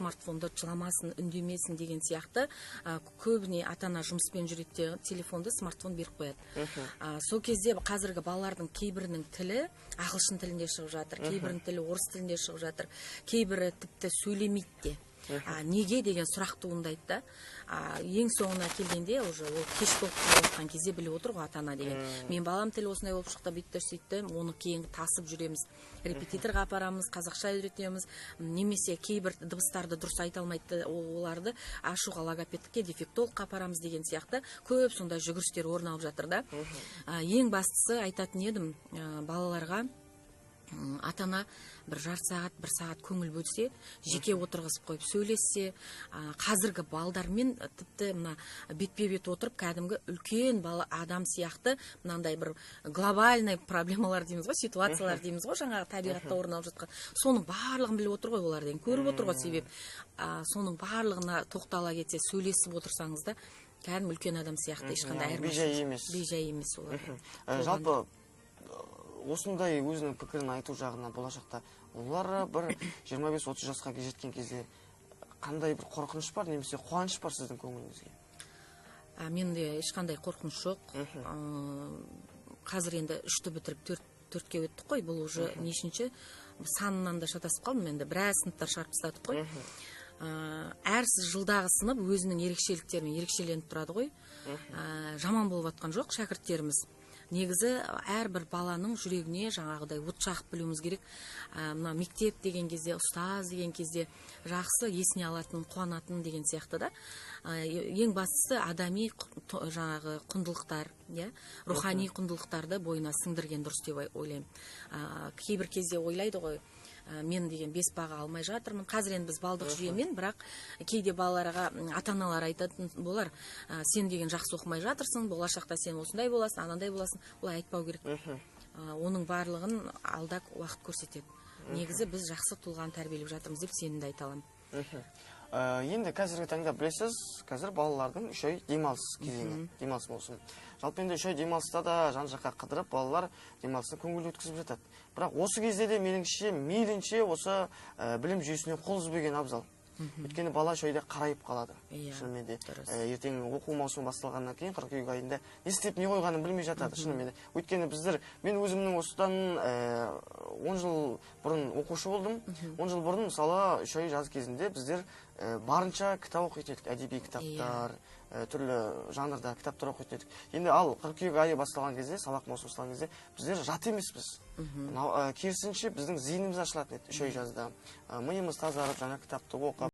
смартфонды жыламасын, үндемесін деген сияқты көбіне ата-ана жұмыспен жүреді, телефонды, смартфон беріп қояды. Сол кезде қазіргі балалардың кейбірінің тілі ағылшын тілінде шығып жатыр, кейбірінің тілі орыс тілінде шығып жатыр, кейбірі тіпті сөйлемейді де. Неге деген сұрақ туындайды да. Ең соңына келгенде уже ол кеш болып келе жатқан кезде біліп отыр ғой ата-ана деген. Мен балам тілі осындай болып шықты, бүйтті сөйтті, оны кейін тасып жүреміз. Репетиторға апарамыз, қазақша үйретеміз, немесе кейбір дыбыстарды дұрыс айта алмайды, оларды ашуға логопедке, дефектологқа апарамыз деген сияқты көп сондай жүгірістер орын алып жатыр да. Ең бастысы айтатын едім, балаларға ата-ана бір жарты сағат, бір сағат көңіл бөлсе, жеке отырғызып қойып сөйлессе, қазіргі балдармен тіпті мына бетпе-бет отырып, кәдімгі үлкен адам сияқты мынандай бір глобальный проблемалар дейміз ғой, ситуациялар дейміз ғой, жаңағы табиғатта орын алып жатқан. Соның барлығын біліп отыр ғой олар деген, көріп отыр ғой себеп. Соның барлығына тоқтала кетсе, сөйлесіп отырсаңыз да, кәдімгі үлкен адам сияқты ешқандай айырмашылық. Бейжай емес олар. Жалпы осындай өзінің пікірін айту жағына болашақта олар бір 25-30 жасқа жеткен кезде қандай бір қорқыныш бар, немесе қуаныш бар сіздің көңіліңізге? Менде ешқандай қорқыныш жоқ. Қазір енді 3-ті бітіріп 4-ке өттік қой, бұл уже нешінші санынан да шатасып қалдым, енді біраз сыныптар шығарып тастадық қой. Әр жылдағы сынып өзінің ерекшеліктерімен ерекшеленіп тұрады ғой. Жаман болып жатқан жоқ шәкірттеріміз. Негізі әрбір баланың жүрегіне жаңағыдай от жағып білуіміз керек. Мына мектеп деген кезде, ұстаз деген кезде жақсы есіне алатын, қуанатын деген сияқты да. Ең бастысы адами жаңағы құндылықтар, рухани құндылықтарды бойына сіңдірген дұрыс деп ойлаймын. Кейбір кезде ойлайды ғой, мен деген 5 баға алмай жатырмын. Қазір енді біз балдық жүйемен, бірақ кейде балаларға ата-аналар айтатын болар, сен деген жақсы оқымай жатырсың, болашақта сен осындай боласың, анандай боласың. Олай айтпау керек. Оның барлығын алда уақыт көрсетеді. Негізі біз жақсы тұлғаны тәрбиелеп жатырмыз деп сенімді айта аламын. Енді қазіргі таңда білесіз, қазір балалардың 3 ай демалыс кезеңі, демалыс маусымы. Жалпы енді 3 ай демалыста да жан-жаққа қыдырып, балалар демалысын көңіл өткізіп жатады. Бірақ осы кезде де меніңше мейлінше осы білім жүйесіне қол үзбеген абзал. Өйткені бала 3 айда қарайып қалады. Шынымен де ертең оқу маусымы басталғаннан кейін қыркүйек айында не істеп не қойғанын білмей жатады, шынымен де. Өйткені мен өзімнің осыдан 10 жыл бұрын оқушы болдым. 10 жыл бұрын мысалы 3 ай жаз кезінде біздер барынша кітап оқитын едік, әдеби кітаптар, түрлі жанрда кітаптар оқитын едік. Енді ал қыркүйек айы басталған кезде, сабақ маусымы басталған кезде біздер жат емеспіз. Керісінше біздің зейініміз ашылатын еді 3 ай жазда. Миымыз тазарып, жаңа кітапты оқып